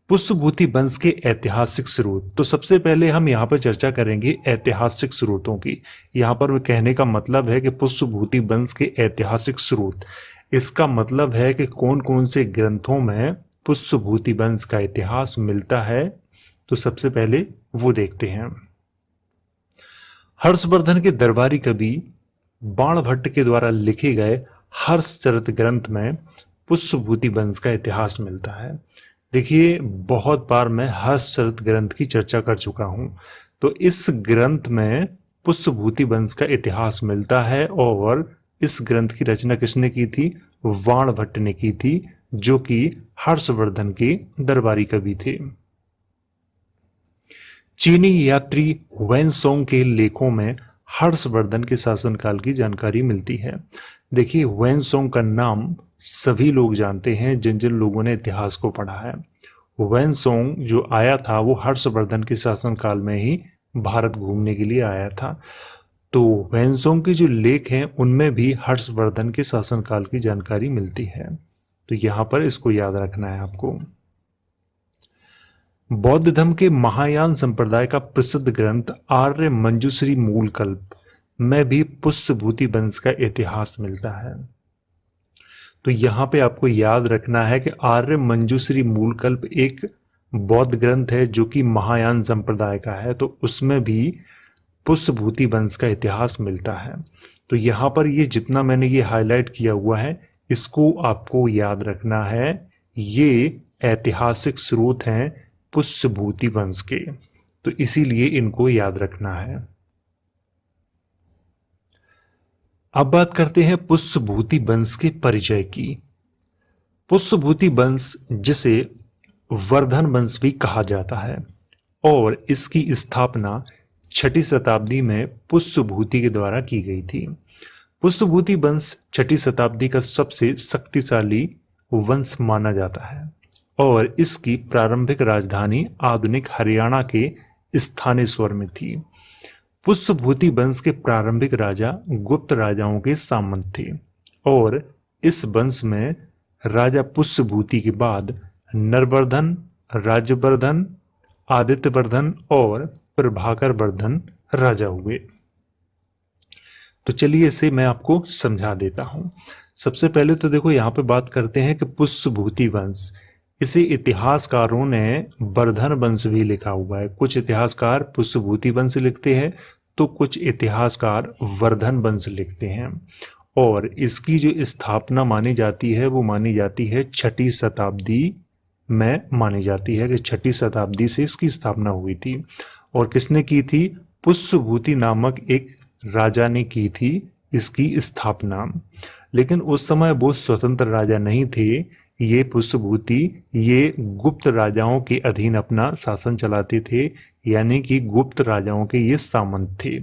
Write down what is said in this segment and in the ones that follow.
पुष्यभूति वंश के ऐतिहासिक स्रोत। तो सबसे पहले हम यहाँ पर चर्चा करेंगे ऐतिहासिक स्रोतों की। यहाँ पर कहने का मतलब है कि पुष्यभूति वंश के ऐतिहासिक स्रोत, इसका मतलब है कि कौन कौन से ग्रंथों में पुष्यभूति वंश का इतिहास मिलता है। तो सबसे पहले वो देखते हैं। हर्षवर्धन के दरबारी कवि बाणभट्ट के द्वारा लिखे गए हर्षचरित ग्रंथ में पुष्यभूति वंश का इतिहास मिलता है। देखिए, बहुत बार मैं हर्षचरित ग्रंथ की चर्चा कर चुका हूं। तो इस ग्रंथ में पुष्यभूति वंश का इतिहास मिलता है और इस ग्रंथ की रचना किसने की थी? बाणभट्ट ने की थी, जो कि हर्षवर्धन के दरबारी कवि थे। चीनी यात्री वेनसोंग के लेखों में हर्षवर्धन के शासनकाल की जानकारी मिलती है। देखिए, वेनसोंग का नाम सभी लोग जानते हैं जिन जिन लोगों ने इतिहास को पढ़ा है। वेनसोंग जो आया था वो हर्षवर्धन के शासनकाल में ही भारत घूमने के लिए आया था। तो वेनसोंग के जो लेख हैं उनमें भी हर्षवर्धन के शासनकाल की जानकारी मिलती है। तो यहां पर इसको याद रखना है आपको। बौद्ध धर्म के महायान संप्रदाय का प्रसिद्ध ग्रंथ आर्य मंजूश्री मूलकल्प में भी पुष्यभूति वंश का इतिहास मिलता है। तो यहां पे आपको याद रखना है कि आर्य मंजूश्री मूलकल्प एक बौद्ध ग्रंथ है जो कि महायान संप्रदाय का है। तो उसमें भी पुष्यभूति वंश का इतिहास मिलता है। तो यहां पर ये जितना मैंने ये हाईलाइट किया हुआ है इसको आपको याद रखना है। ये ऐतिहासिक स्रोत हैं पुष्यभूति वंश के, तो इसीलिए इनको याद रखना है। अब बात करते हैं पुष्यभूति वंश के परिचय की। पुष्यभूति वंश जिसे वर्धन वंश भी कहा जाता है और इसकी स्थापना 6ठी शताब्दी में पुष्यभूति के द्वारा की गई थी। पुष्यभूति वंश 6ठी शताब्दी का सबसे शक्तिशाली वंश माना जाता है और इसकी प्रारंभिक राजधानी आधुनिक हरियाणा के स्थानेश्वर में थी। पुष्यभूति वंश के प्रारंभिक राजा गुप्त राजाओं के सामंत थे और इस वंश में राजा पुष्यभूति के बाद नरवर्धन, राज्यवर्धन, आदित्यवर्धन और प्रभाकर वर्धन राजा हुए। तो चलिए इसे मैं आपको समझा देता हूं। सबसे पहले तो देखो यहां पे बात करते हैं कि पुष्यभूति वंश, इसे इतिहासकारों ने वर्धन वंश भी लिखा हुआ है। कुछ इतिहासकार पुष्यभूति वंश लिखते हैं तो कुछ इतिहासकार वर्धन वंश लिखते हैं। और इसकी जो स्थापना मानी जाती है वो मानी जाती है 6ठी शताब्दी में, मानी जाती है कि 6ठी शताब्दी से इसकी स्थापना हुई थी। और किसने की थी? पुष्यभूति नामक एक राजा ने की थी इसकी स्थापना। लेकिन उस समय वो स्वतंत्र राजा नहीं थे। ये पुष्यभूति ये गुप्त राजाओं के अधीन अपना शासन चलाते थे, यानी कि गुप्त राजाओं के ये सामंत थे।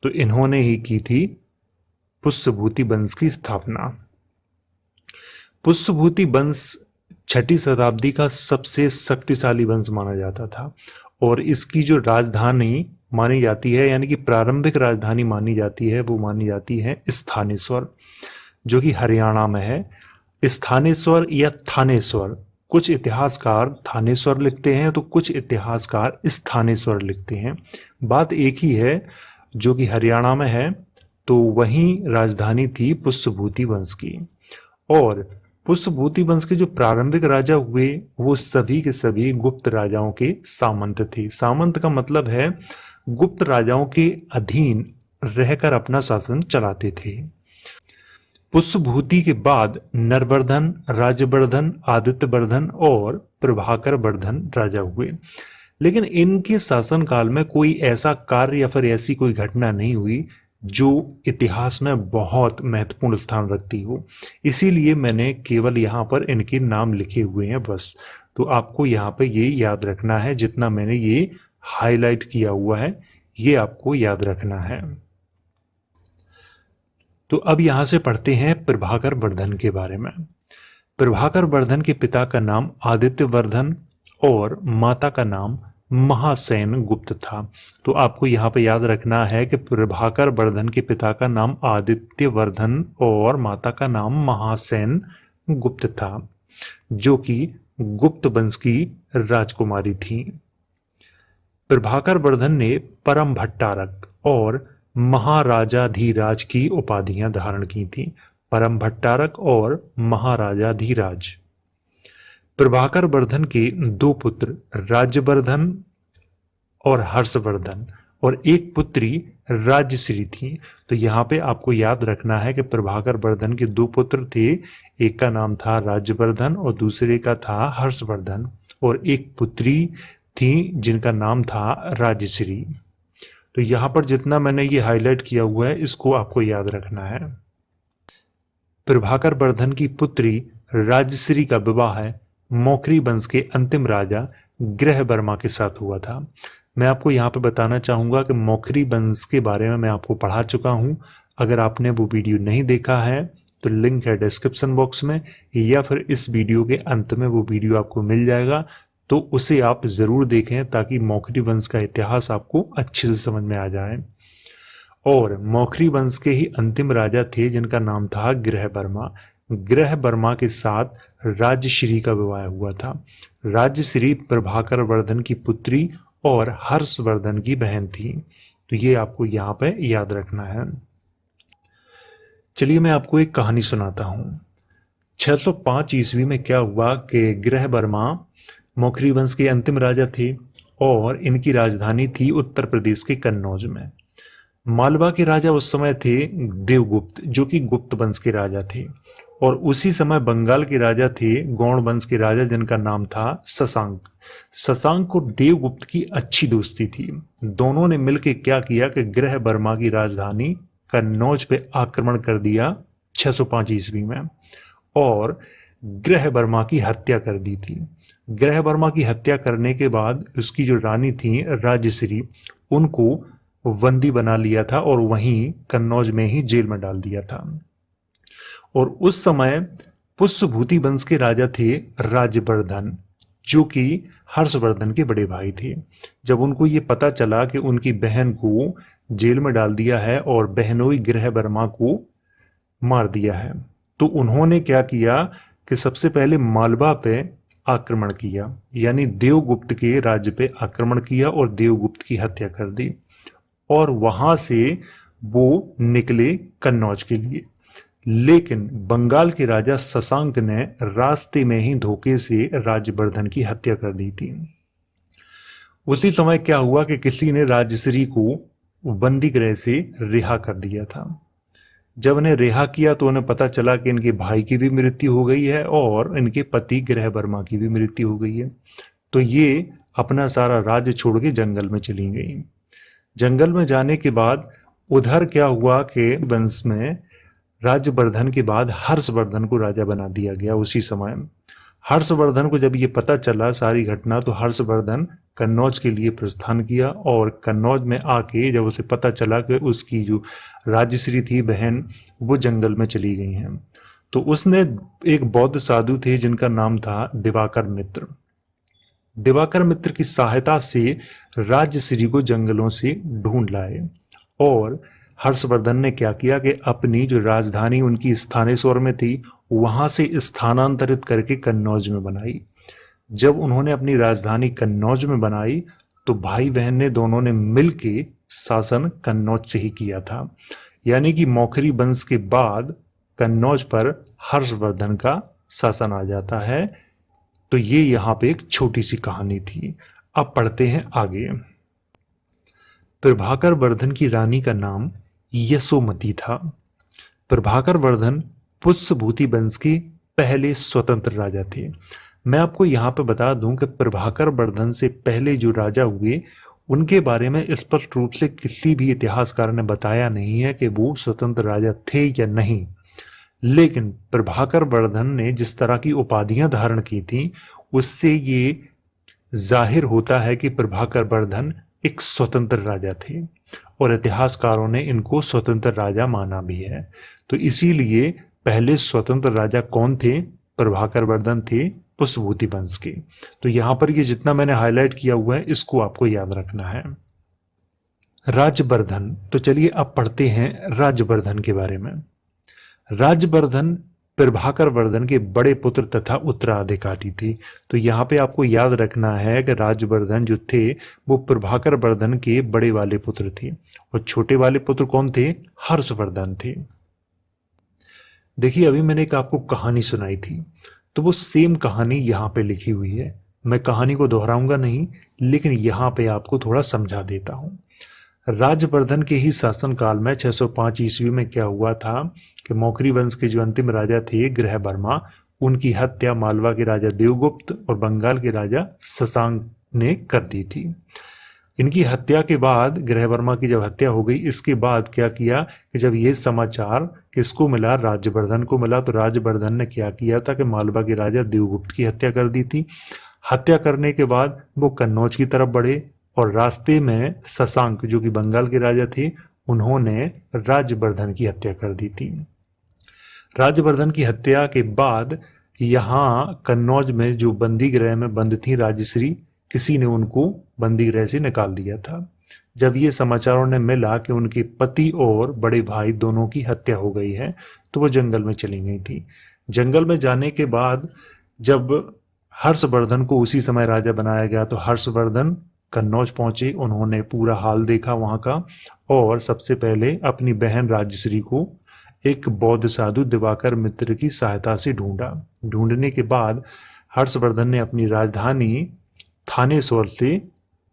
तो इन्होंने ही की थी पुष्यभूति वंश की स्थापना। पुष्यभूति वंश 6ठी शताब्दी का सबसे शक्तिशाली वंश माना जाता था और इसकी जो राजधानी मानी जाती है, यानी कि प्रारंभिक राजधानी मानी जाती है, वो मानी जाती है स्थानेश्वर, जो कि हरियाणा में है। स्थानेश्वर या थानेश्वर, कुछ इतिहासकार थानेश्वर लिखते हैं तो कुछ इतिहासकार स्थानेश्वर लिखते हैं। बात एक ही है, जो कि हरियाणा में है। तो वहीं राजधानी थी पुष्यभूति वंश की। और पुष्यभूति वंश के जो प्रारंभिक राजा हुए वो सभी के सभी गुप्त राजाओं के सामंत थे। सामंत का मतलब है गुप्त राजाओं के अधीन रहकर अपना शासन चलाते थे। पुष्यभूति के बाद नरवर्धन, राज्यवर्धन, आदित्यवर्धन और प्रभाकर वर्धन राजा हुए। लेकिन इनके शासनकाल में कोई ऐसा कार्य या फिर ऐसी कोई घटना नहीं हुई जो इतिहास में बहुत महत्वपूर्ण स्थान रखती हो। इसीलिए मैंने केवल यहाँ पर इनके नाम लिखे हुए हैं बस। तो आपको यहाँ पे ये याद रखना है, जितना मैंने ये हाईलाइट किया हुआ है ये आपको याद रखना है। तो अब यहां से पढ़ते हैं प्रभाकर वर्धन के बारे में। प्रभाकर वर्धन के पिता का नाम आदित्यवर्धन और माता का नाम महासेन गुप्त था। तो आपको यहाँ पे याद रखना है कि प्रभाकर वर्धन के पिता का नाम आदित्यवर्धन और माता का नाम महासेन गुप्त था, जो कि गुप्त वंश की राजकुमारी थीं। प्रभाकर वर्धन ने परम भट्टारक और महाराजाधिराज की उपाधियां धारण की थीं। परम भट्टारक और महाराजाधिराज। प्रभाकर वर्धन के दो पुत्र राज्यवर्धन और हर्षवर्धन और एक पुत्री राजश्री थी। तो यहाँ पे आपको याद रखना है कि प्रभाकर वर्धन के दो पुत्र थे, एक का नाम था राज्यवर्धन और दूसरे का था हर्षवर्धन, और एक पुत्री थी जिनका नाम था राजश्री। तो यहाँ पर जितना मैंने ये हाईलाइट किया हुआ है इसको आपको याद रखना है। प्रभाकर वर्धन की पुत्री राजश्री का विवाह मौखरी वंश के अंतिम राजा ग्रहवर्मा के साथ हुआ था। मैं आपको यहाँ पे बताना चाहूंगा कि मौखरी वंश के बारे में मैं आपको पढ़ा चुका हूँ। अगर आपने वो वीडियो नहीं देखा है तो लिंक है डिस्क्रिप्शन बॉक्स में, या फिर इस वीडियो के अंत में वो वीडियो आपको मिल जाएगा, तो उसे आप जरूर देखें ताकि मौखरी वंश का इतिहास आपको अच्छे से समझ में आ जाए। और मौखरी वंश के ही अंतिम राजा थे जिनका नाम था ग्रहवर्मा। ग्रहवर्मा के साथ राजश्री का विवाह हुआ था। राजश्री प्रभाकर वर्धन की पुत्री और हर्षवर्धन की बहन थी। तो ये आपको यहाँ पे याद रखना है। चलिए मैं आपको एक कहानी सुनाता हूँ। 605 ईस्वी में क्या हुआ कि ग्रहवर्मा मौखरी वंश के अंतिम राजा थे और इनकी राजधानी थी उत्तर प्रदेश के कन्नौज में। मालवा के राजा उस समय थे देवगुप्त, जो कि गुप्त वंश के राजा थे, और उसी समय बंगाल के राजा थे गौड़ वंश के राजा जिनका नाम था शशांक। शशांक और देवगुप्त की अच्छी दोस्ती थी। दोनों ने मिलकर क्या किया कि ग्रहवर्मा की राजधानी कन्नौज पे आक्रमण कर दिया 605 ईस्वी में, और ग्रहवर्मा की हत्या कर दी थी। ग्रहवर्मा की हत्या करने के बाद उसकी जो रानी थी राजश्री, उनको बंदी बना लिया था और वहीं कन्नौज में ही जेल में डाल दिया था। और उस समय पुष्यभूति वंश के राजा थे राज्यवर्धन, जो कि हर्षवर्धन के बड़े भाई थे। जब उनको ये पता चला कि उनकी बहन को जेल में डाल दिया है और बहनोई ग्रहवर्मा को मार दिया है, तो उन्होंने क्या किया कि सबसे पहले मालवा पे आक्रमण किया, यानी देवगुप्त के राज्य पे आक्रमण किया और देवगुप्त की हत्या कर दी, और वहां से वो निकले कन्नौज के लिए। लेकिन बंगाल के राजा शशांक ने रास्ते में ही धोखे से राज्यवर्धन की हत्या कर दी थी। उसी समय क्या हुआ कि किसी ने राजश्री को बंदी गृह से रिहा कर दिया था। जब उन्हें रिहा किया तो उन्हें पता चला कि इनके भाई की भी मृत्यु हो गई है और इनके पति ग्रहवर्मा की भी मृत्यु हो गई है। तो ये अपना सारा राज्य छोड़ के जंगल में चली गई। जंगल में जाने के बाद उधर क्या हुआ कि वंश में राज्यवर्धन के बाद हर्षवर्धन को राजा बना दिया गया। उसी समय हर्षवर्धन को जब ये पता चला सारी घटना, तो हर्षवर्धन कन्नौज के लिए प्रस्थान किया, और कन्नौज में आके जब उसे पता चला कि उसकी जो राजश्री थी बहन, वो जंगल में चली गई हैं, तो उसने एक बौद्ध साधु थे जिनका नाम था दिवाकर मित्र। दिवाकर मित्र की सहायता से राजश्री को जंगलों से ढूंढ लाए, और हर्षवर्धन ने क्या किया कि अपनी जो राजधानी उनकी स्थानेश्वर में थी वहां से स्थानांतरित करके कन्नौज में बनाई। जब उन्होंने अपनी राजधानी कन्नौज में बनाई तो भाई बहन ने दोनों ने मिलके शासन कन्नौज से ही किया था, यानी कि मौखरी वंश के बाद कन्नौज पर हर्षवर्धन का शासन आ जाता है। तो ये यहाँ पे एक छोटी सी कहानी थी। अब पढ़ते हैं आगे। प्रभाकर वर्धन की रानी का नाम यशोमती था। प्रभाकर वर्धन पुष्यभूति वंश के पहले स्वतंत्र राजा थे। मैं आपको यहाँ पे बता दूं कि प्रभाकर वर्धन से पहले जो राजा हुए उनके बारे में स्पष्ट रूप से किसी भी इतिहासकार ने बताया नहीं है कि वो स्वतंत्र राजा थे या नहीं। लेकिन प्रभाकर वर्धन ने जिस तरह की उपाधियां धारण की थी उससे ये जाहिर होता है कि प्रभाकर वर्धन एक स्वतंत्र राजा थे, और इतिहासकारों ने इनको स्वतंत्र राजा माना भी है। तो इसीलिए पहले स्वतंत्र राजा कौन थे? प्रभाकर वर्धन थे पुष्यभूति वंश के। तो यहां पर ये जितना मैंने हाईलाइट किया हुआ है इसको आपको याद रखना है। राज्यवर्धन, तो चलिए अब पढ़ते हैं राज्यवर्धन के बारे में। राज्यवर्धन प्रभाकर वर्धन के बड़े पुत्र तथा उत्तराधिकारी थे। तो यहाँ पे आपको याद रखना है कि राजवर्धन जो थे वो प्रभाकर वर्धन के बड़े वाले पुत्र थे और छोटे वाले पुत्र कौन थे? हर्षवर्धन थे। देखिए, अभी मैंने एक आपको कहानी सुनाई थी, तो वो सेम कहानी यहाँ पे लिखी हुई है। मैं कहानी को दोहराऊंगा नहीं, लेकिन यहाँ पे आपको थोड़ा समझा देता हूँ। राजवर्धन के ही शासनकाल में 605 ईस्वी में क्या हुआ था कि मौखरी वंश के जो अंतिम राजा थे ग्रहवर्मा, उनकी हत्या मालवा के राजा देवगुप्त और बंगाल के राजा शशांक ने कर दी थी। इनकी हत्या के बाद, ग्रहवर्मा की जब हत्या हो गई, इसके बाद क्या किया कि जब ये समाचार किसको मिला? राजवर्धन को मिला। तो राजवर्धन ने क्या किया था कि मालवा के राजा देवगुप्त की हत्या कर दी थी। हत्या करने के बाद वो कन्नौज की तरफ बढ़े और रास्ते में शशांक जो कि बंगाल के राजा थे, उन्होंने राजवर्धन की हत्या कर दी थी। राजवर्धन की हत्या के बाद यहाँ कन्नौज में जो बंदी गृह में बंद थी राजश्री, किसी ने उनको बंदी गृह से निकाल दिया था। जब ये समाचार उन्हें मिला कि उनके पति और बड़े भाई दोनों की हत्या हो गई है, तो वो जंगल में चली गई थी। जंगल में जाने के बाद जब हर्षवर्धन को उसी समय राजा बनाया गया, तो हर्षवर्धन कन्नौज पहुंचे। उन्होंने पूरा हाल देखा वहां का और सबसे पहले अपनी बहन राजश्री को एक बौद्ध साधु दिवाकर मित्र की सहायता से ढूंढा। ढूंढने के बाद हर्षवर्धन ने अपनी राजधानी थानेश्वर से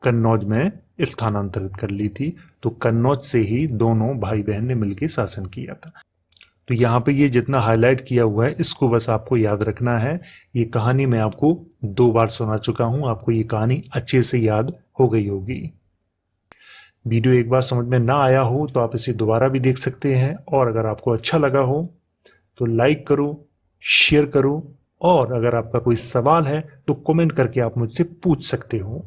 कन्नौज में स्थानांतरित कर ली थी। तो कन्नौज से ही दोनों भाई बहन ने मिलकर शासन किया था। तो यहाँ पे ये जितना हाईलाइट किया हुआ है, इसको बस आपको याद रखना है। ये कहानी मैं आपको 2 बार सुना चुका हूं, आपको ये कहानी अच्छे से याद हो गई होगी। वीडियो एक बार समझ में ना आया हो तो आप इसे दोबारा भी देख सकते हैं, और अगर आपको अच्छा लगा हो तो लाइक करो, शेयर करो, और अगर आपका कोई सवाल है तो कमेंट करके आप मुझसे पूछ सकते हो।